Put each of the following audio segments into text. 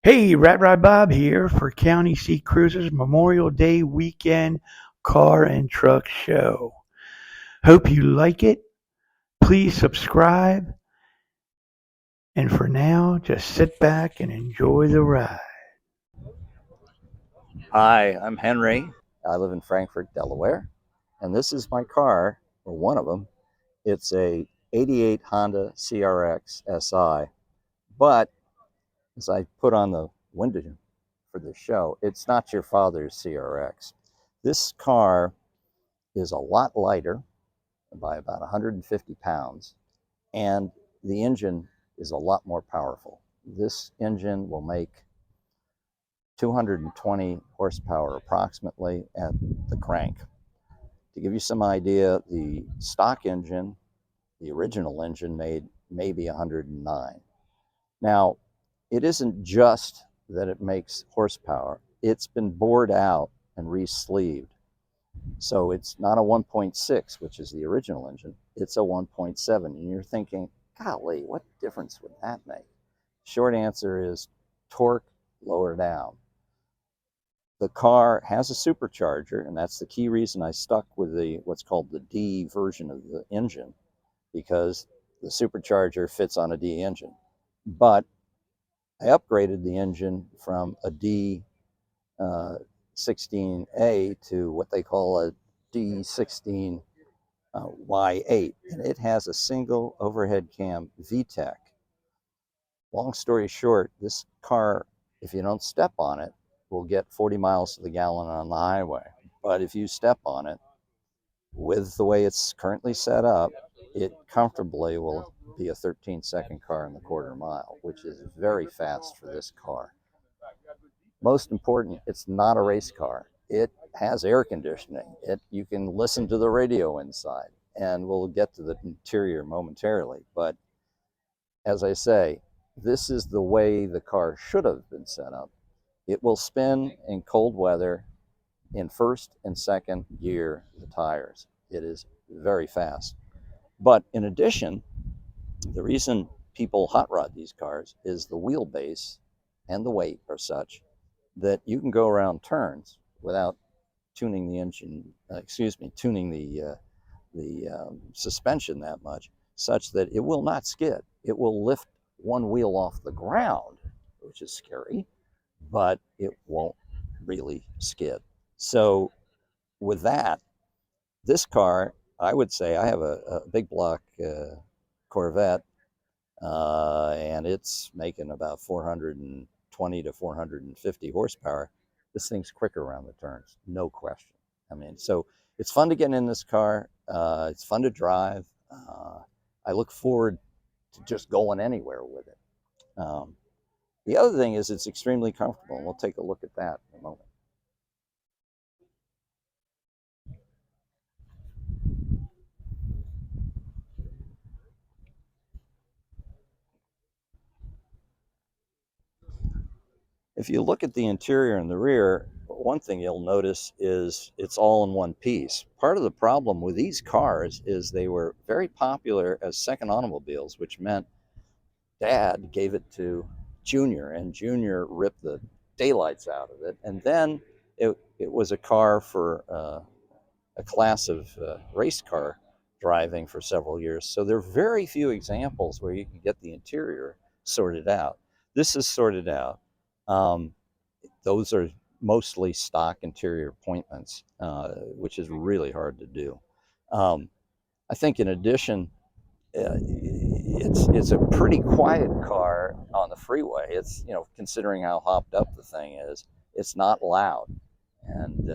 Hey, Rat Rod Bob here for County Seat Cruisers Memorial Day Weekend Car and Truck Show. Hope you like it. Please subscribe. And for now, just sit back and enjoy the ride. Hi, I'm Henry. I live in Frankfort, Delaware, and this is my car, or one of them. It's a '88 Honda CRX SI, but as I put on the window for the show, it's not your father's CRX. This car is a lot lighter by about 150 pounds, and the engine is a lot more powerful. This engine will make 220 horsepower approximately at the crank. To give you some idea, the stock engine, the original engine, made maybe 109. Now, it isn't just that it makes horsepower, it's been bored out and re-sleeved. So it's not a 1.6, which is the original engine, it's a 1.7. And you're thinking, golly, what difference would that make? Short answer is torque lower down. The car has a supercharger, and that's the key reason I stuck with the what's called the D version of the engine, because the supercharger fits on a D engine. But I upgraded the engine from a D 16A to what they call a D16 Y8, and it has a single overhead cam VTEC. Long story short, this car, if you don't step on it, will get 40 miles to the gallon on the highway. But if you step on it, with the way it's currently set up, it comfortably will be a 13-second car in the quarter mile, which is very fast for this car. Most important, it's not a race car. It has air conditioning. You can listen to the radio inside, and we'll get to the interior momentarily. But as I say, this is the way the car should have been set up. It will spin in cold weather in first and second gear, the tires. It is very fast. But in addition, the reason people hot rod these cars is the wheelbase and the weight are such that you can go around turns without tuning the engine, tuning the suspension that much, such that it will not skid. It will lift one wheel off the ground, which is scary, but it won't really skid. So with that, this car, I would say I have a big block Corvette, and it's making about 420 to 450 horsepower. This thing's quicker around the turns, no question. I mean, so it's fun to get in this car. It's fun to drive. I look forward to just going anywhere with it. The other thing is it's extremely comfortable, and we'll take a look at that in a moment. If you look at the interior and the rear, one thing you'll notice is it's all in one piece. Part of the problem with these cars is they were very popular as second automobiles, which meant Dad gave it to Junior, and Junior ripped the daylights out of it. And then it was a car for a class of race car driving for several years. So there are very few examples where you can get the interior sorted out. This is sorted out. Um, those are mostly stock interior appointments, which is really hard to do. Um, I think in addition, it's a pretty quiet car on the freeway. It's, considering how hopped up the thing is, it's not loud, and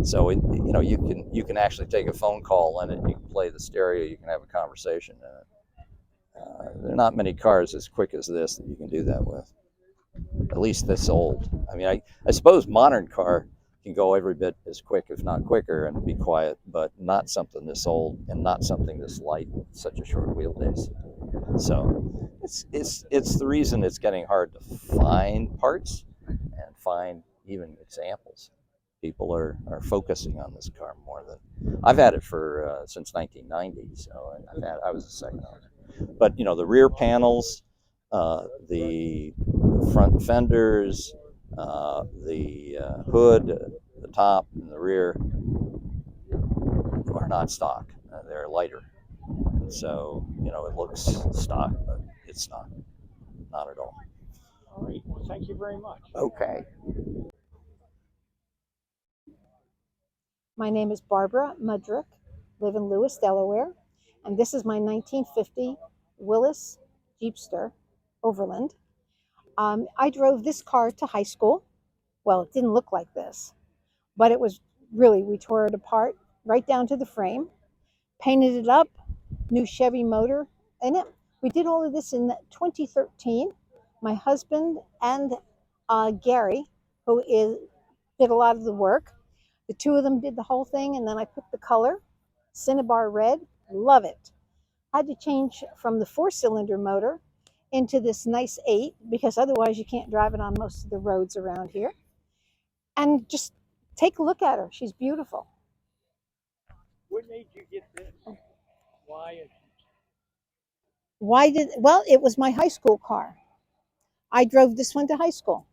so you can actually take a phone call in it. You can play the stereo. You can have a conversation in it. There are not many cars as quick as this that you can do that with. At least this old. I mean, I suppose modern car can go every bit as quick, if not quicker, and be quiet, but not something this old and not something this light with such a short wheelbase. So it's the reason it's getting hard to find parts and find even examples. People are focusing on this car more than I've had it for since 1990. So I was a second owner. But the rear panels, the front fenders, the hood, the top, and the rear are not stock. They're lighter. So, it looks stock, but it's not at all. All right. Well, thank you very much. Okay. My name is Barbara Mudrick, live in Lewis, Delaware, and this is my 1950 Willis Jeepster Overland. I drove this car to high school. Well, it didn't look like this, but it was really, we tore it apart right down to the frame, painted it up, new Chevy motor in it. We did all of this in 2013. My husband and Gary, did a lot of the work. The two of them did the whole thing, and then I picked the color, Cinnabar Red. Love it. I had to change from the 4-cylinder motor into this nice 8 because otherwise you can't drive it on most of the roads around here. And just take a look at her. She's beautiful. What made you get this? Why? Well, it was my high school car. I drove this one to high school.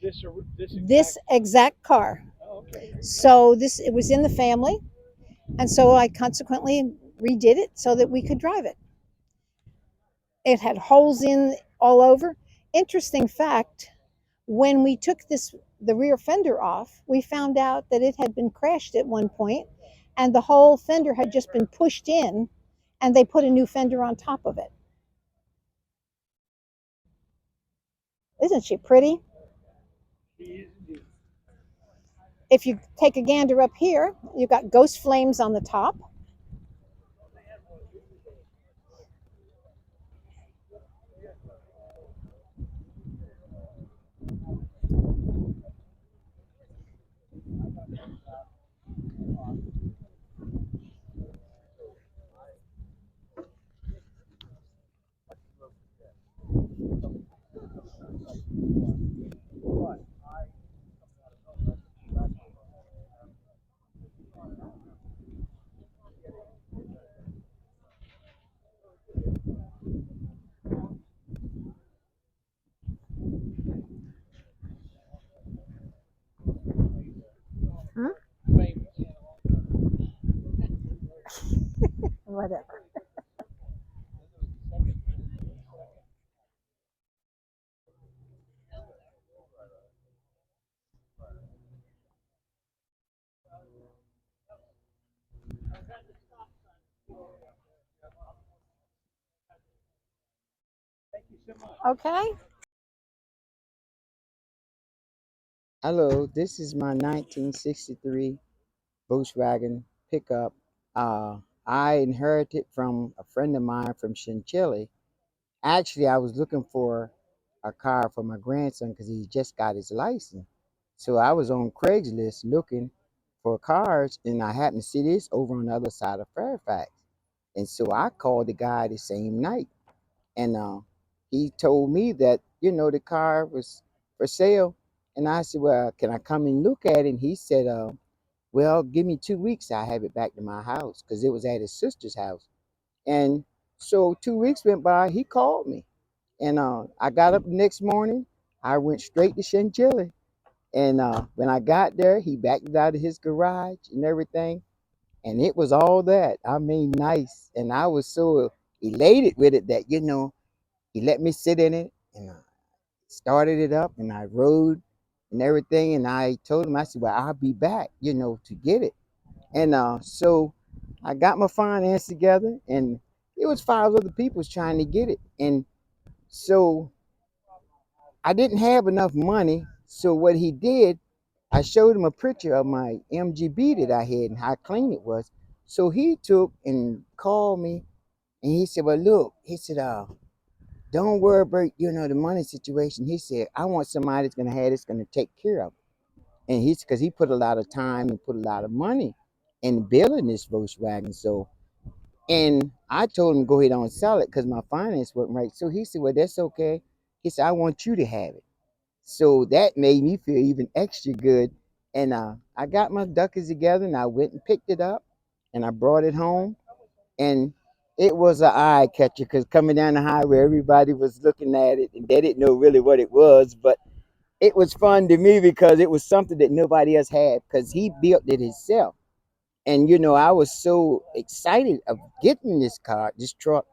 This exact car. Oh, okay. So it was in the family, and so I consequently redid it so that we could drive it. It had holes in all over. Interesting fact, when we took the rear fender off, we found out that it had been crashed at one point and the whole fender had just been pushed in and they put a new fender on top of it. Isn't she pretty? If you take a gander up here, you've got ghost flames on the top. Hmm? Whatever. Thank you so much. Okay. Hello, this is my 1963 Volkswagen pickup. I inherited from a friend of mine from Chinchilla. Actually, I was looking for a car for my grandson because he just got his license. So I was on Craigslist looking for cars, and I happened to see this over on the other side of Fairfax. And so I called the guy the same night, and he told me that the car was for sale. And I said, well, can I come and look at it? And he said, well, give me 2 weeks, I'll have it back to my house, because it was at his sister's house. And so 2 weeks went by, he called me, and I got up the next morning. I went straight to Chinchilla, and when I got there, he backed it out of his garage and everything, and it was all that, I mean, nice. And I was so elated with it that he let me sit in it, and I started it up, and I rode and everything. And I told him, I said, well, I'll be back, to get it. And so I got my finance together, and it was 5 other people trying to get it. And so I didn't have enough money. So what he did, I showed him a picture of my MGB that I had and how clean it was. So he took and called me, and he said, well, look, he said, don't worry about the money situation. He said, I want somebody that's gonna have this, gonna take care of it. And he's because he put a lot of time and put a lot of money in building this Volkswagen. So, and I told him go ahead and sell it because my finance wasn't right. So he said, well, that's okay. He said, I want you to have it. So that made me feel even extra good. And I got my duckies together, and I went and picked it up, and I brought it home. And it was an eye catcher because coming down the highway, everybody was looking at it and they didn't know really what it was. But it was fun to me because it was something that nobody else had because he built it himself. And I was so excited of getting this car, this truck,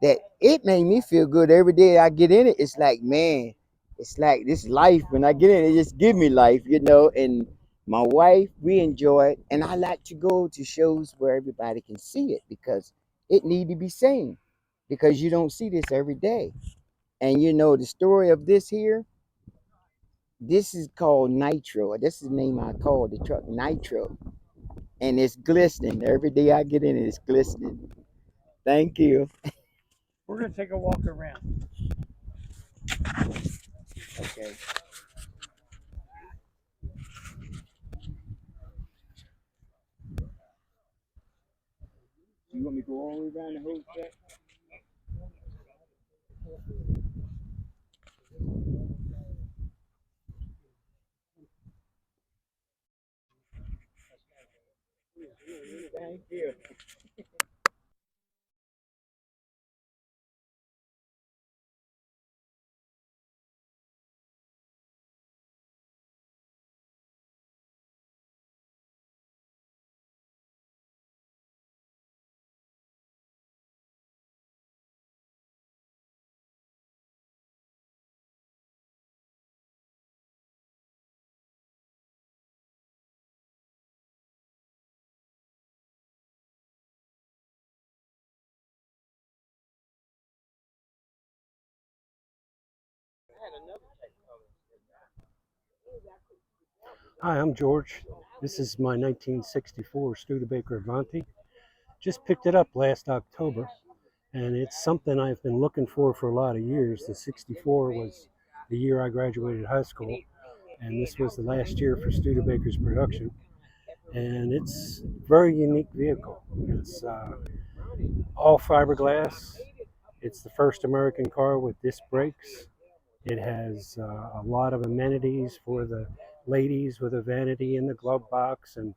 that it made me feel good every day I get in it. It's like, man, it's like this life. When I get in it, it just give me life. And my wife, we enjoy it. And I like to go to shows where everybody can see it because it need to be seen because you don't see this every day. And the story of this here, this is called Nitro. This is the name I call the truck, Nitro. And it's glistening. Every day I get in it, it's glistening. Thank you. We're going to take a walk around. Okay. You want me to go all the way around the whole track? Thank you. Hi, I'm George. This is my 1964 Studebaker Avanti. Just picked it up last October, and it's something I've been looking for a lot of years. The 64 was the year I graduated high school, and this was the last year for Studebaker's production. And it's a very unique vehicle. It's all fiberglass. It's the first American car with disc brakes. It has a lot of amenities for the ladies with a vanity in the glove box and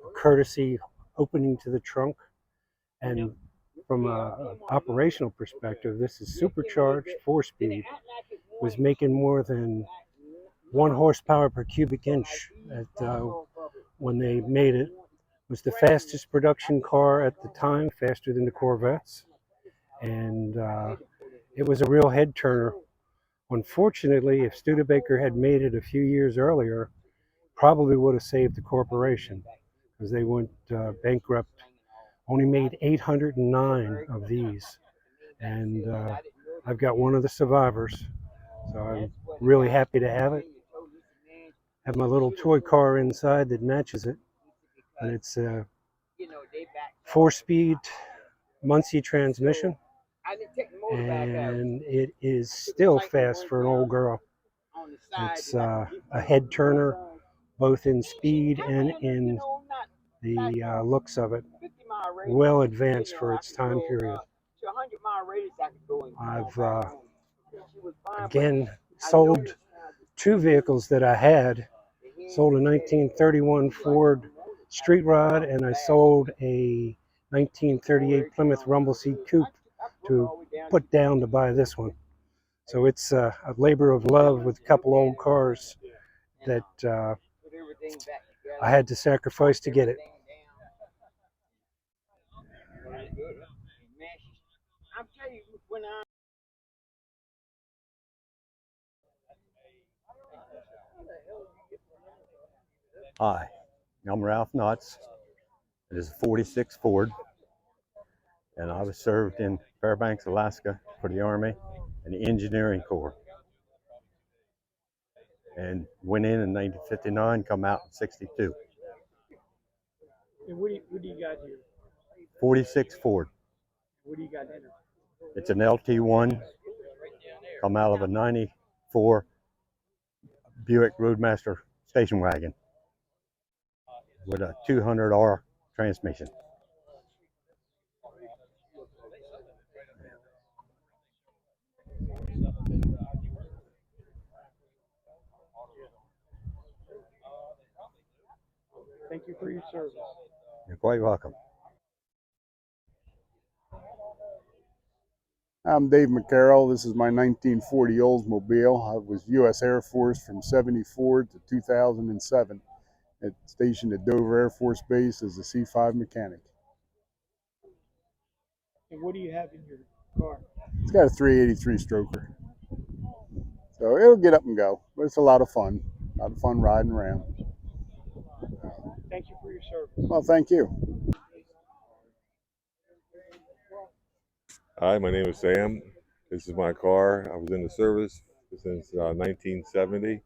a courtesy opening to the trunk. And from an operational perspective, this is supercharged 4-speed, was making more than 1 horsepower per cubic inch when they made it. Was the fastest production car at the time, faster than the Corvettes. And it was a real head turner. Unfortunately, if Studebaker had made it a few years earlier, probably would have saved the corporation because they went bankrupt. Only made 809 of these, and I've got one of the survivors, so I'm really happy to have it. Have my little toy car inside that matches it, and it's a 4-speed Muncie transmission, and it is still fast for an old girl. It's a head turner, both in speed and in the looks of it. Well advanced for its time period. I've again sold 2 vehicles that I had. Sold a 1931 Ford Street Rod, and I sold a 1938 Plymouth Rumble Seat Coupe to put down to buy this one. So it's a labor of love with a couple old cars that I had to sacrifice to get it. Hi, I'm Ralph Knotts. It is a 46 Ford, and I was served in Fairbanks, Alaska for the Army and the Engineering Corps. And went in 1959, come out in 62. And what do you got here? 46 Ford. What do you got in it? It's an LT1, come out of a 94 Buick Roadmaster station wagon with a 200R transmission. Thank you for your service. You're quite welcome. I'm Dave McCarroll. This is my 1940 Oldsmobile. I was U.S. Air Force from 74 to 2007. Stationed at Dover Air Force Base as a C-5 mechanic. And what do you have in your car? It's got a 383 stroker. So it'll get up and go, but it's a lot of fun. A lot of fun riding around. Thank you for your service. Well, thank you. Hi, my name is Sam. This is my car. I was in the service since 1970.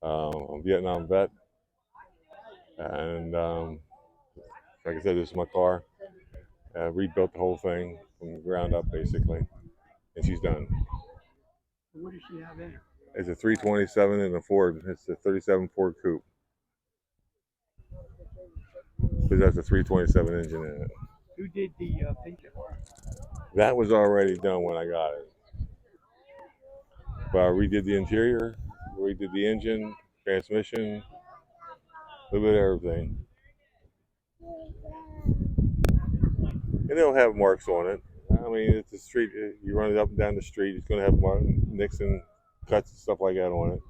I'm a Vietnam vet, and like I said, this is my car. Rebuilt the whole thing from the ground up, basically, and she's done. What does she have in her? It's a 327 and a Ford. It's a 37 Ford Coupe. Because that's a 327 engine in it. Who did the paint job? That was already done when I got it. But I redid the interior, redid the engine, transmission, a little bit of everything. And it'll have marks on it. I mean, it's a street. You run it up and down the street, it's going to have nicks and cuts and stuff like that on it.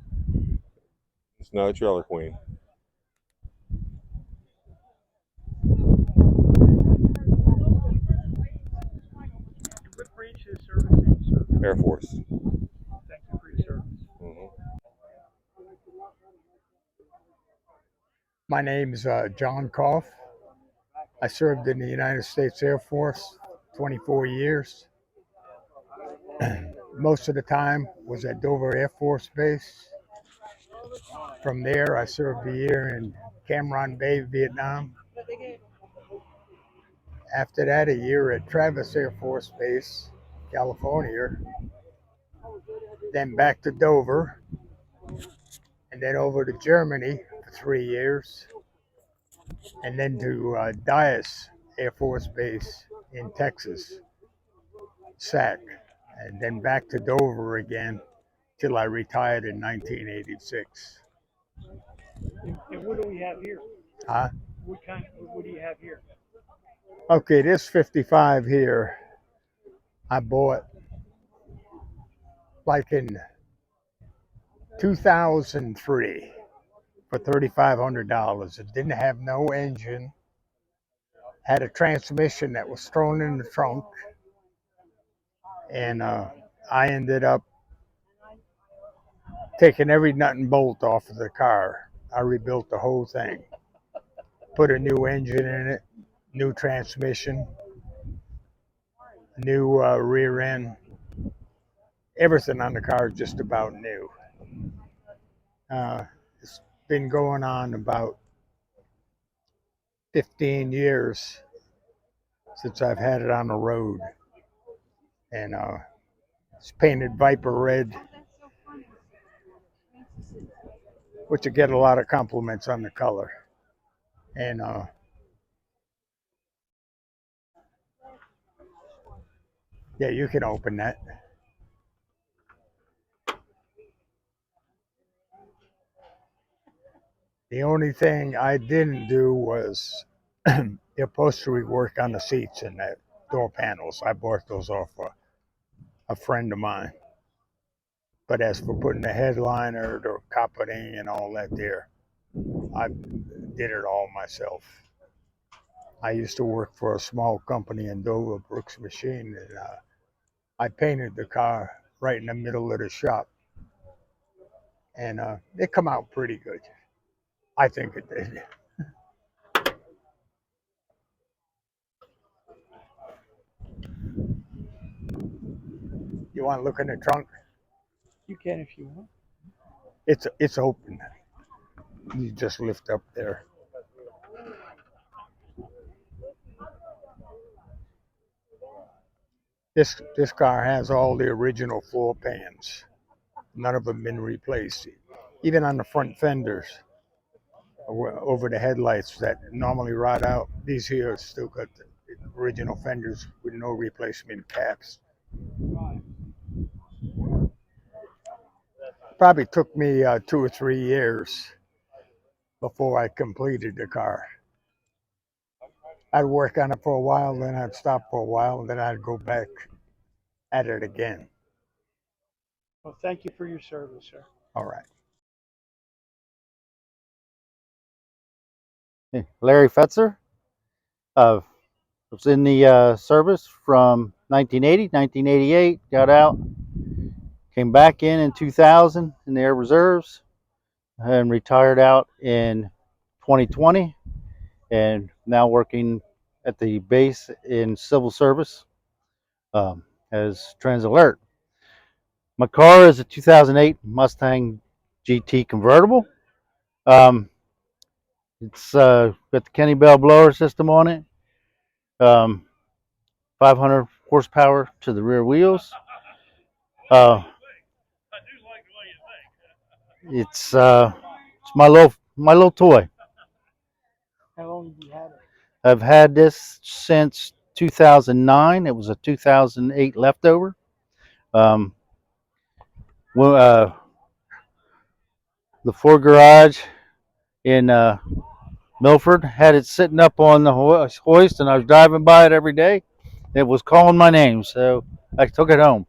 It's not a trailer queen. What branch of the service did you serve? Air Force. Thank you for your service. My name is John Koff. I served in the United States Air Force 24 years. Most of the time was at Dover Air Force Base. From there, I served a year in Cam Ranh Bay, Vietnam. After that, a year at Travis Air Force Base, California. Then back to Dover, and then over to Germany for 3 years, and then to Dyess Air Force Base in Texas, SAC, and then back to Dover again till I retired in 1986. And what do we have here? Huh? What do you have here? Okay, this 55 here, I bought like in 2003 for $3,500. It didn't have no engine, had a transmission that was thrown in the trunk, and I ended up taking every nut and bolt off of the car. I rebuilt the whole thing, put a new engine in it, new transmission, new rear end. Everything on the car is just about new. It's been going on about 15 years since I've had it on the road, and it's painted Viper red, which you get a lot of compliments on the color. And yeah, you can open that. The only thing I didn't do was the upholstery work on the seats and the door panels. I bought those off a friend of mine. But as for putting the headliner, the carpeting, and all that there, I did it all myself. I used to work for a small company in Dover, Brooks Machine, and I painted the car right in the middle of the shop. And it come out pretty good. I think it did. You want to look in the trunk? You can if you want. It's open. You just lift up there. This car has all the original floor pans. None of them been replaced. Even on the front fenders, over the headlights that normally rot out, these here still got the original fenders with no replacement caps. Probably took me 2 or 3 years before I completed the car. I'd work on it for a while, then I'd stop for a while, and then I'd go back at it again. Well, thank you for your service, sir. All right. Larry Fetzer. Was in the service from 1980, 1988, got out, came back in 2000 in the Air Reserves, and retired out in 2020, and now working at the base in civil service as Transalert. My car is a 2008 Mustang GT convertible. It's got the Kenny Bell blower system on it. 500 horsepower to the rear wheels. It's my little toy. How long have you had it? I've had this since 2009. It was a 2008 leftover. Um, the Ford garage in Milford had it sitting up on the hoist, and I was driving by it every day. It was calling my name, so I took it home.